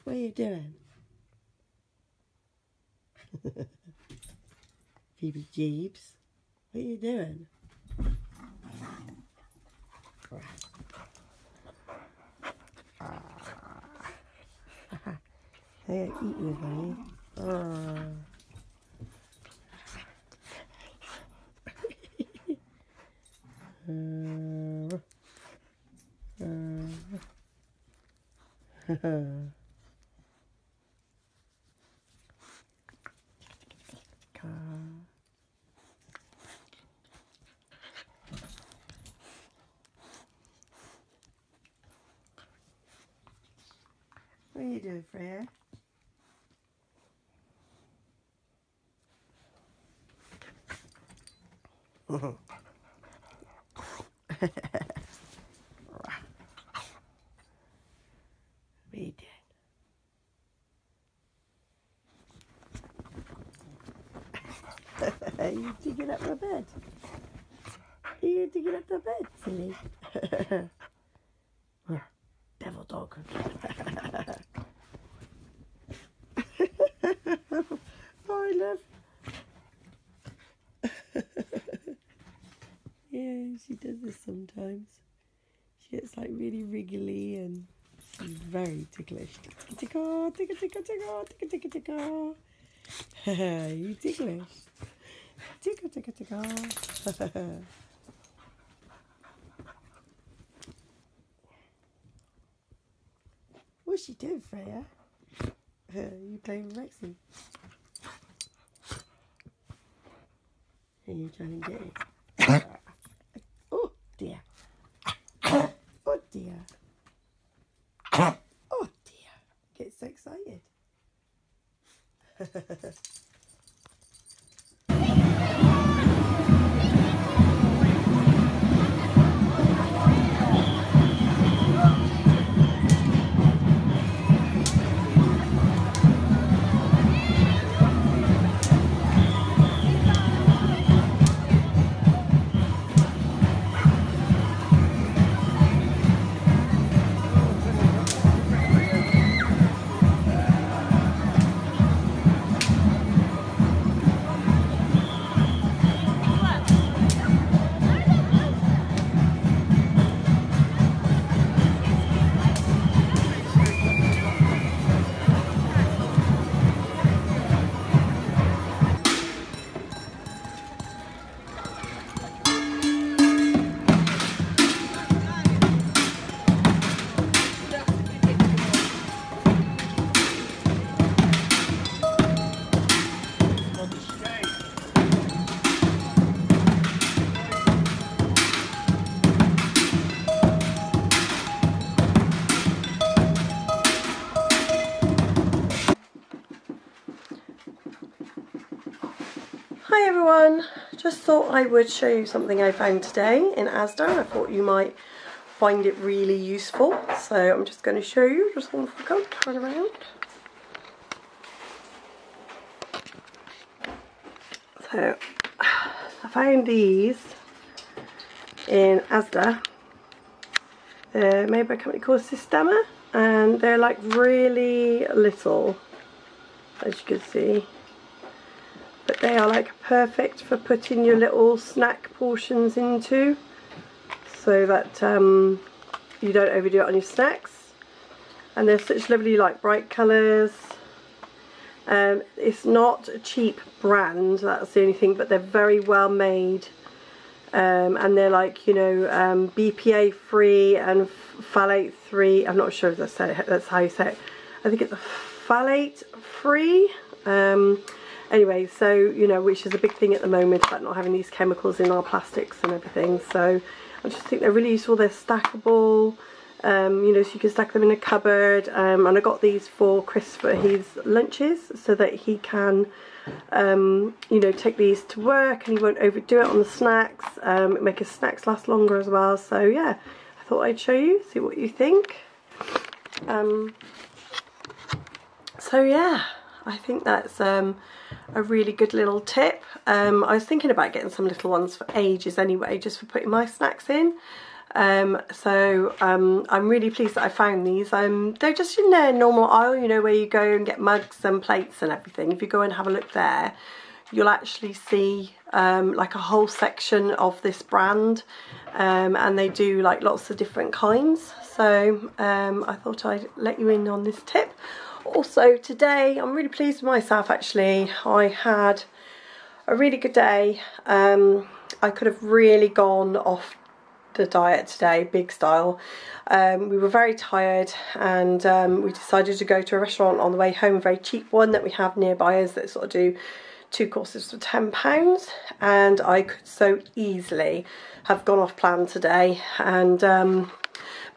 what are you doing? Phoebe Jeeves, what are you doing? They eat you, honey. What are you doing, Freya? What are you doing? Are you digging up the bed? Are you digging up the bed, silly? Devil dog. Hi, love. Yeah, she does this sometimes. She gets like really wriggly and she's very ticklish. Tickle, tickle, tickle, tickle, tickle, tickle, tickle. You ticklish. Tickle, tickle, tickle. What's she doing, Freya? You playing with Rexy? Are you trying to get it? Oh dear. Oh dear. Oh dear. Get so excited. Hi everyone, just thought I would show you something I found today in Asda. I thought you might find it really useful, so I'm just going to show you. Just one go, turn around. So I found these in Asda. They're made by a company called Systema and they're like really little, as you can see. But they are like perfect for putting your little snack portions into, so that you don't overdo it on your snacks. And they're such lovely like bright colours. It's not a cheap brand, that's the only thing, but they're very well made. And they're like, you know, BPA free and phthalate free. I'm not sure if that's how you say it. I think it's a phthalate free. Anyway, so, you know, which is a big thing at the moment, about not having these chemicals in our plastics and everything. So I just think they're really useful. They're stackable, you know, so you can stack them in a cupboard. And I got these for Chris for his lunches, so that he can, you know, take these to work and he won't overdo it on the snacks. Make his snacks last longer as well. So yeah, I thought I'd show you, see what you think. So yeah, I think that's a really good little tip. I was thinking about getting some little ones for ages anyway, just for putting my snacks in. I'm really pleased that I found these. They're just in their normal aisle, you know, where you go and get mugs and plates and everything. If you go and have a look there, you'll actually see like a whole section of this brand, and they do like lots of different kinds. So I thought I'd let you in on this tip. Also today I'm really pleased with myself actually. I had a really good day. I could have really gone off the diet today, big style. We were very tired, and we decided to go to a restaurant on the way home, a very cheap one that we have nearby us that sort of do 2 courses for £10, and I could so easily have gone off plan today. And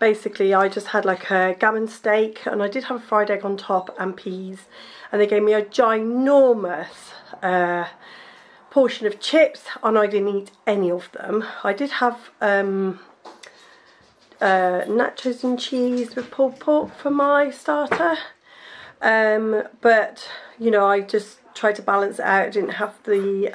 basically I just had like a gammon steak, and I did have a fried egg on top and peas, and they gave me a ginormous portion of chips, and I didn't eat any of them. I did have nachos and cheese with pulled pork for my starter, but you know, I just tried to balance it out. I didn't have the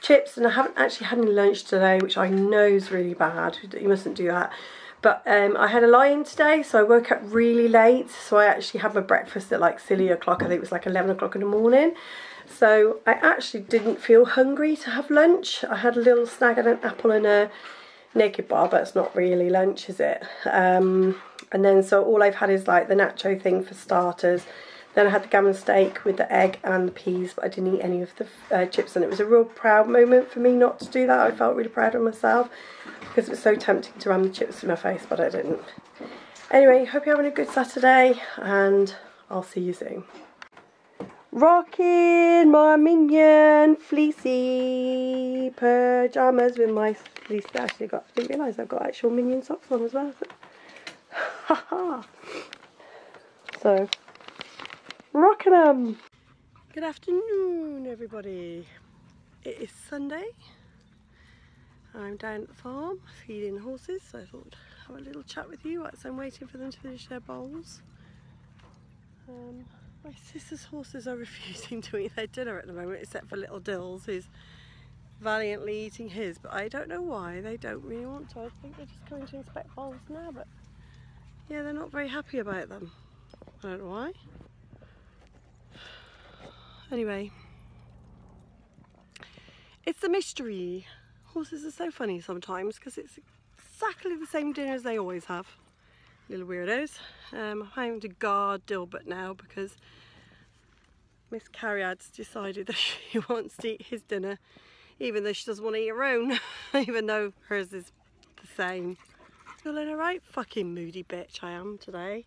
chips, and I haven't actually had any lunch today, which I know is really bad. You mustn't do that. But I had a lie-in today, so I woke up really late, so I actually had my breakfast at like silly o'clock. I think it was like 11 o'clock in the morning. So I actually didn't feel hungry to have lunch. I had a little snack and an apple and a naked bar, but it's not really lunch, is it? And then so all I've had is like the nacho thing for starters. Then I had the gammon steak with the egg and the peas, but I didn't eat any of the chips, and it was a real proud moment for me not to do that. I felt really proud of myself because it was so tempting to ram the chips in my face, but I didn't. Anyway, hope you're having a good Saturday, and I'll see you soon. Rocking my minion fleecy pyjamas with my fleece. Actually, I didn't realise I've got actual minion socks on as well. Haha. So, rocking them. Good afternoon, everybody. It is Sunday. I'm down at the farm feeding horses, so I thought I'd have a little chat with you whilst I'm waiting for them to finish their bowls. My sister's horses are refusing to eat their dinner at the moment, except for little Dills, who's valiantly eating his, but I don't know why they don't really want to. I think they're just coming to inspect bowls now, but yeah, they're not very happy about them. I don't know why. Anyway, it's the mystery. Horses are so funny sometimes because it's exactly the same dinner as they always have. Little weirdos. I'm having to guard Dilbert now because Miss Carriad's decided that she wants to eat his dinner, even though she doesn't want to eat her own, even though hers is the same. Feeling a right fucking moody bitch I am today.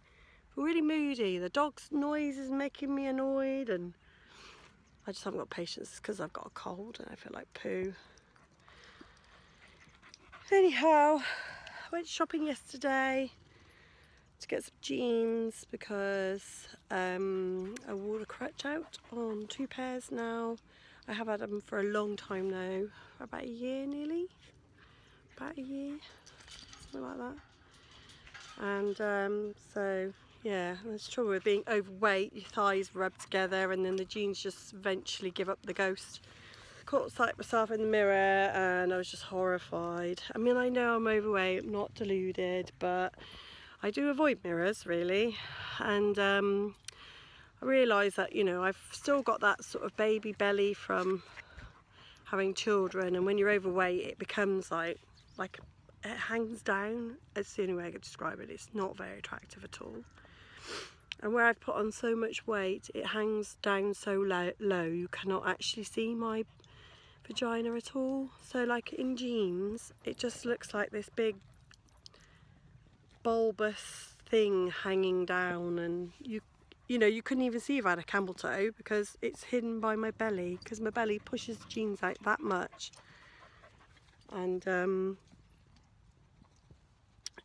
Really moody. The dog's noise is making me annoyed, and I just haven't got patience because I've got a cold and I feel like poo. Anyhow, I went shopping yesterday to get some jeans because I wore the crutch out on 2 pairs now. I have had them for a long time now, for about a year nearly. About a year, something like that. And so yeah, there's trouble with being overweight. Your thighs rub together and then the jeans just eventually give up the ghost. Caught sight of myself in the mirror and I was just horrified. I mean, I know I'm overweight, I'm not deluded, but I do avoid mirrors really. And I realised that, you know, I've still got that sort of baby belly from having children, and when you're overweight it becomes like it hangs down. It's the only way I could describe it. It's not very attractive at all. And where I've put on so much weight, it hangs down so low you cannot actually see my vagina at all. So like in jeans, it just looks like this big bulbous thing hanging down, and you know, you couldn't even see if I had a camel toe because it's hidden by my belly, because my belly pushes the jeans out that much. And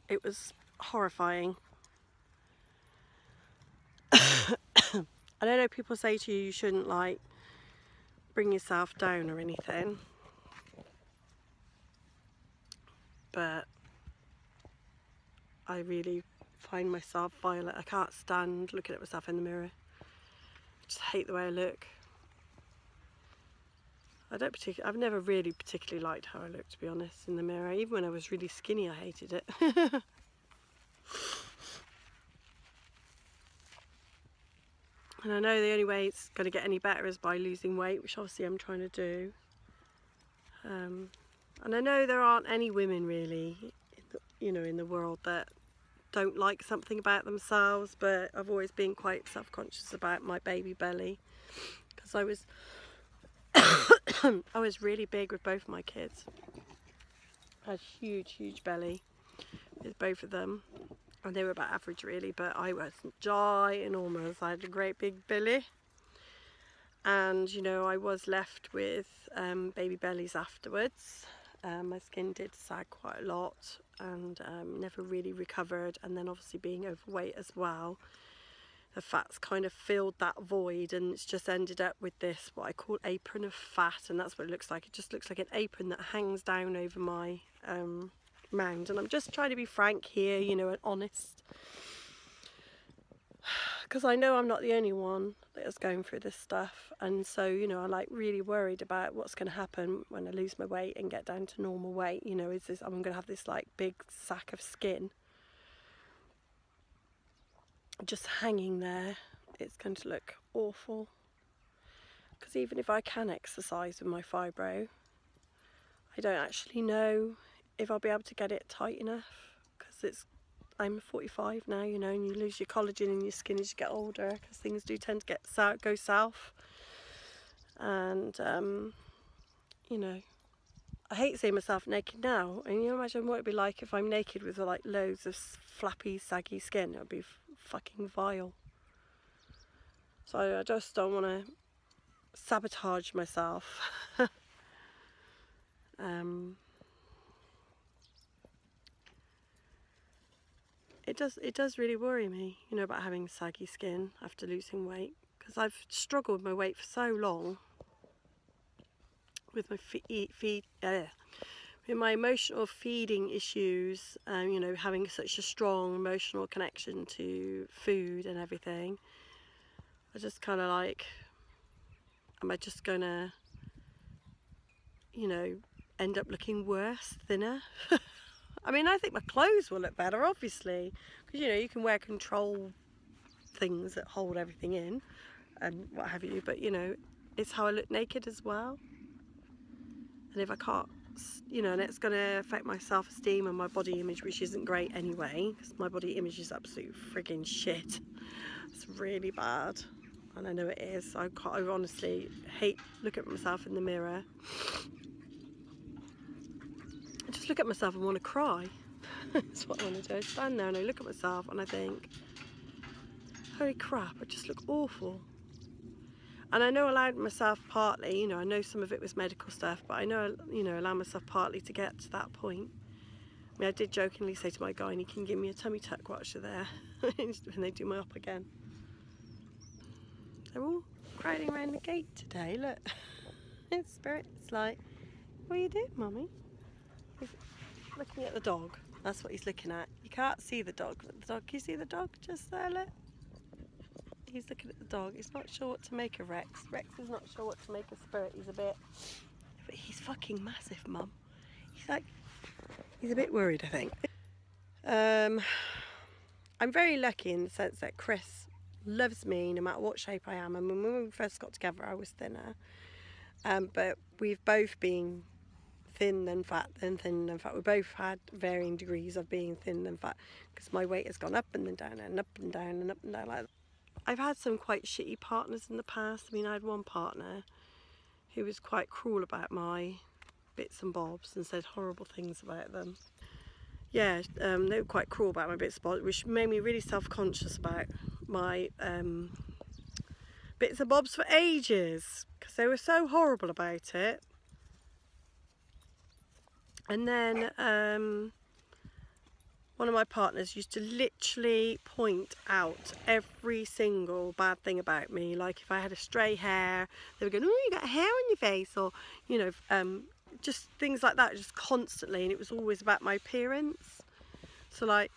it was horrifying. I don't know, people say to you shouldn't like bring yourself down or anything, but I really find myself violent. I can't stand looking at myself in the mirror. I just hate the way I look. I've never really particularly liked how I look, to be honest, in the mirror. Even when I was really skinny, I hated it. And I know the only way it's going to get any better is by losing weight, which obviously I'm trying to do. And I know there aren't any women really, in the world that don't like something about themselves, but I've always been quite self-conscious about my baby belly, because I was I was really big with both my kids. I had huge belly with both of them, and they were about average really, but I wasn't ginormous. I had a great big belly, and I was left with baby bellies afterwards. My skin did sag quite a lot, and never really recovered, and then obviously being overweight as well, the fat's kind of filled that void, and it's just ended up with this, what I call apron of fat, and that's what it looks like. It just looks like an apron that hangs down over my mound. And I'm just trying to be frank here, and honest, because I know I'm not the only one that is going through this stuff. And so, I'm like really worried about what's going to happen when I lose my weight and get down to normal weight. Is this, I'm going to have this like big sack of skin just hanging there. It's going to look awful, because even if I can exercise with my fibro, I don't actually know if I'll be able to get it tight enough, because I'm 45 now, and you lose your collagen in your skin as you get older, because things do tend to go south. And I hate seeing myself naked now, and you imagine what it'd be like if I'm naked with like loads of flappy, saggy skin. It would be fucking vile. So I just don't want to sabotage myself. It does really worry me, about having saggy skin after losing weight, because I've struggled with my weight for so long, with my with my emotional feeding issues, having such a strong emotional connection to food and everything. I just kind of like, am I just gonna, end up looking worse, thinner? I mean, I think my clothes will look better, obviously, because you can wear control things that hold everything in and what have you, but it's how I look naked as well. And if I can't, and it's going to affect my self-esteem and my body image, which isn't great anyway, because my body image is absolute frigging shit. It's really bad, and I know it is. I honestly hate looking at myself in the mirror. I just look at myself and want to cry. That's what I want to do. I stand there and I look at myself and I think, holy crap, I just look awful. And I know I allowed myself partly, I know some of it was medical stuff, but I know, allowed myself partly to get to that point. I mean, I did jokingly say to my guy, and he can give me a tummy tuck whilst you're there, when they do my up again. They're all crowding around the gate today, look. It's Spirit's like, what are you doing, Mummy? He's looking at the dog. That's what he's looking at. You can't see the dog. Can you see the dog just there, look? He's looking at the dog. He's not sure what to make of Rex. Rex is not sure what to make of Spirit. But he's fucking massive, Mum. He's a bit worried, I think. I'm very lucky in the sense that Chris loves me no matter what shape I am. I mean, when we first got together, I was thinner. But we've both been thin and fat, then thin and fat. We both had varying degrees of being thin and fat, because my weight has gone up and then down and up and down and up and down like that. I've had some quite shitty partners in the past. I mean, I had one partner who was quite cruel about my bits and bobs and said horrible things about them. Yeah, they were quite cruel about my bits and bobs, which made me really self-conscious about my bits and bobs for ages, because they were so horrible about it. And then one of my partners used to literally point out every single bad thing about me. Like if I had a stray hair, they would go, oh, you got hair on your face, or just things like that, just constantly. And it was always about my appearance. So like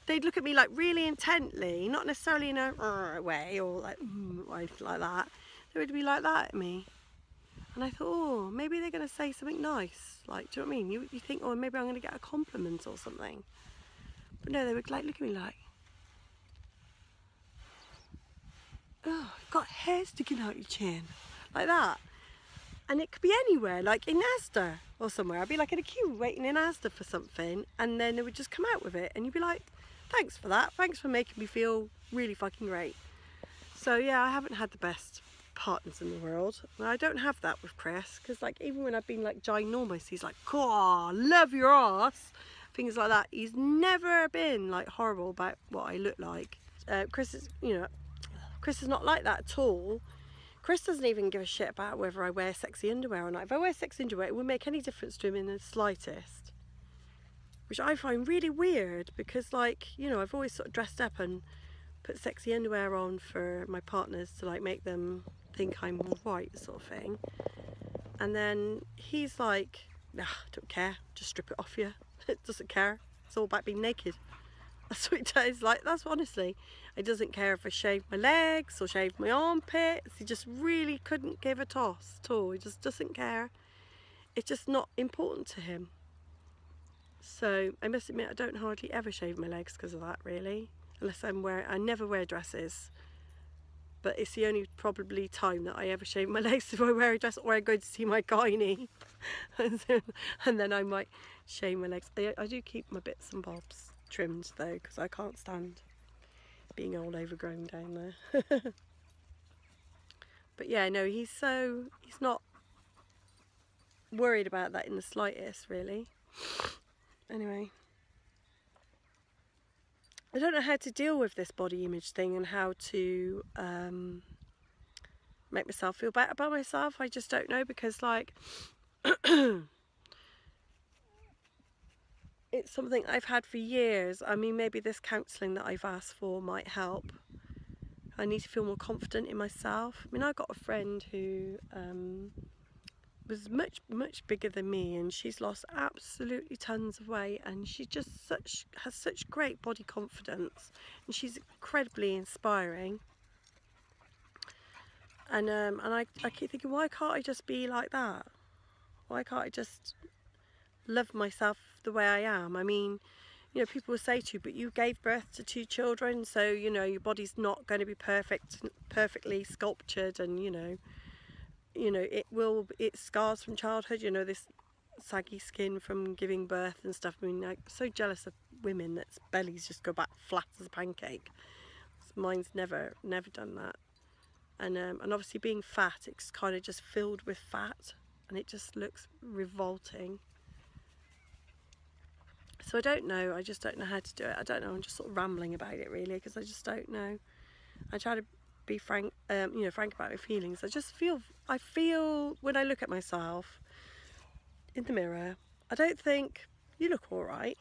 they'd look at me like really intently, not necessarily in a way or like that. They would be like that at me. And I thought, oh, maybe they're going to say something nice. Like, do you know what I mean? You think, oh, maybe I'm going to get a compliment or something. But no, they would like look at me like, oh, you've got hair sticking out your chin. Like that. And it could be anywhere, like in Asda or somewhere. I'd be like in a queue waiting in Asda for something, and then they would just come out with it, and you'd be like, thanks for that. Thanks for making me feel really fucking great. So yeah, I haven't had the best partners in the world. And I don't have that with Chris, because like even when I've been like ginormous, he's like, "Cool, love your ass," things like that. He's never been like horrible about what I look like. Chris is, you know, Chris is not like that at all. Chris doesn't even give a shit about whether I wear sexy underwear or not. If I wear sexy underwear, it wouldn't make any difference to him in the slightest. Which I find really weird, because like, you know, I've always sort of dressed up and put sexy underwear on for my partners to like make them think I'm right, sort of thing. And then he's like, nah, don't care, just strip it off you. It doesn't care. It's all about being naked. That's what he does. Like, that's honestly, he doesn't care if I shave my legs or shave my armpits. He just really couldn't give a toss at all. He just doesn't care. It's just not important to him. So I must admit, I don't hardly ever shave my legs because of that, really. Unless I never wear dresses. But it's the only probably time that I ever shave my legs, if I wear a dress or I go to see my gynae. And then I might shave my legs. I do keep my bits and bobs trimmed though, because I can't stand being all overgrown down there. But yeah, no, he's not worried about that in the slightest, really. Anyway, I don't know how to deal with this body image thing and how to make myself feel better about myself. I just don't know, because like it's something I've had for years. I mean, maybe this counselling that I've asked for might help. I need to feel more confident in myself. I mean, I got a friend who was much bigger than me, and she's lost absolutely tons of weight, and she just has such great body confidence, and she's incredibly inspiring. And I keep thinking, why can't I just be like that? Why can't I just love myself the way I am? I mean, you know, people will say to you, but you gave birth to 2 children, so you know your body's not going to be perfectly sculptured, and you know it's scars from childhood, you know, this saggy skin from giving birth and stuff. I mean, I'm so jealous of women that bellies just go back flat as a pancake. Mine's never done that. And obviously being fat, it's kind of just filled with fat, and it just looks revolting. So I don't know, I just don't know how to do it. I don't know, I'm just sort of rambling about it really, because I just don't know. I try to be frank, you know, frank about my feelings. I feel when I look at myself in the mirror, I don't think you look all right.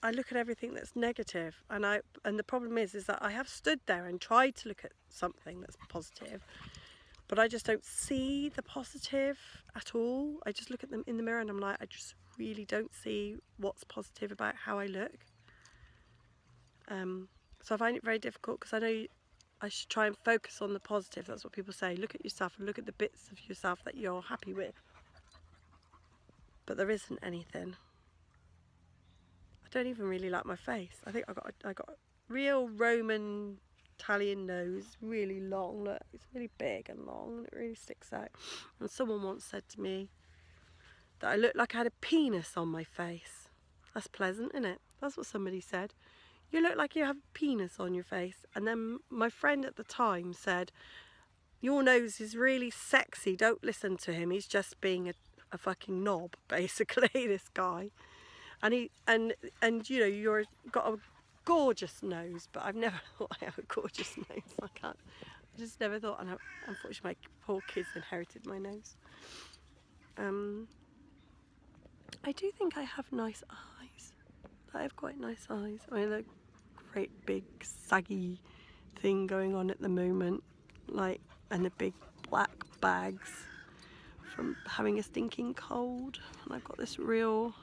I look at everything that's negative, and the problem is that I have stood there and tried to look at something that's positive, but I just don't see the positive at all. I just look at them in the mirror and I'm like, I just really don't see what's positive about how I look. So I find it very difficult, because I know I should try and focus on the positive. That's what people say. Look at yourself and look at the bits of yourself that you're happy with. But there isn't anything. I don't even really like my face. I think I got a real Roman Italian nose, really long. Look, it's really big and long, and it really sticks out. And someone once said to me that I looked like I had a penis on my face. That's pleasant, isn't it? That's what somebody said. You look like you have a penis on your face. And then my friend at the time said, your nose is really sexy, don't listen to him, he's just being a fucking knob, basically, this guy. And you know, you've got a gorgeous nose, but I've never thought I have a gorgeous nose. I just never thought, and unfortunately my poor kids inherited my nose. I do think I have nice eyes. I have quite nice eyes. I mean, a great big saggy thing going on at the moment, like, and the big black bags from having a stinking cold, and I've got this real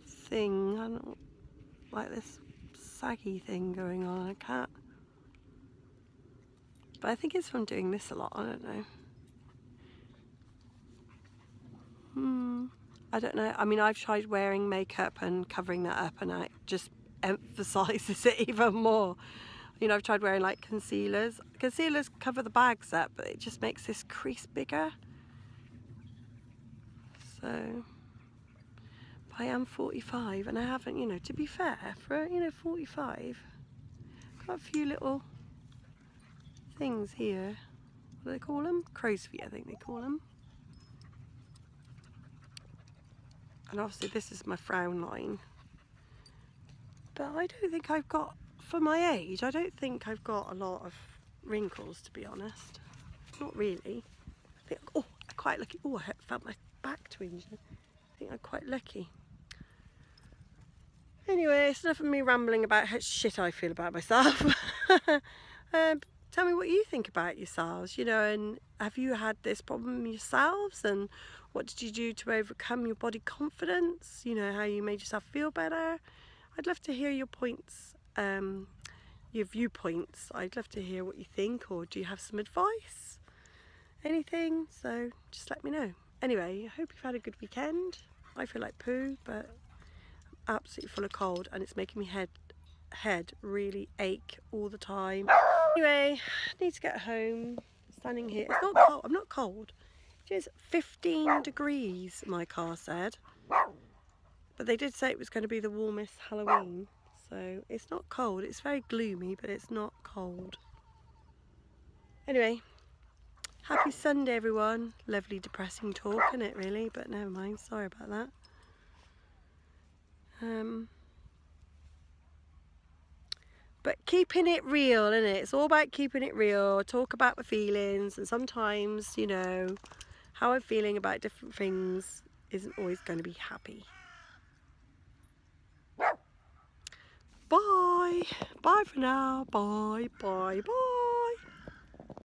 thing, I don't like this saggy thing going on. I can't, but I think it's from doing this a lot, I don't know. I don't know. I mean, I've tried wearing makeup and covering that up, and it just emphasises it even more. You know, I've tried wearing like concealers. Concealers cover the bags up, but it just makes this crease bigger. So, but I am 45, and I haven't, you know, to be fair, for, you know, 45, got a few little things here. What do they call them? Crow's feet, I think they call them. And obviously this is my frown line. But I don't think I've got, for my age, I don't think I've got a lot of wrinkles, to be honest. Not really. I think, oh, I'm quite lucky. Oh, I felt my back twinge. I think I'm quite lucky. Anyway, it's enough of me rambling about how shit I feel about myself. Tell me what you think about yourselves, you know, and have you had this problem yourselves, and what did you do to overcome your body confidence, you know, how you made yourself feel better. I'd love to hear your points, your viewpoints. I'd love to hear what you think, or do you have some advice, anything, so just let me know. Anyway, I hope you've had a good weekend. I feel like poo, but I'm absolutely full of cold, and it's making me head really ache all the time. Anyway, I need to get home. Standing here, it's not cold. I'm not cold. It's 15 degrees, my car said, but they did say it was going to be the warmest Halloween, so it's not cold. It's very gloomy, but it's not cold. Anyway, happy Sunday, everyone. Lovely depressing talk, isn't it, really? But never mind, sorry about that. But keeping it real, isn't it? It's all about keeping it real. Talk about my feelings, and sometimes, you know, how I'm feeling about different things isn't always going to be happy. Bye. Bye for now. Bye, bye, bye.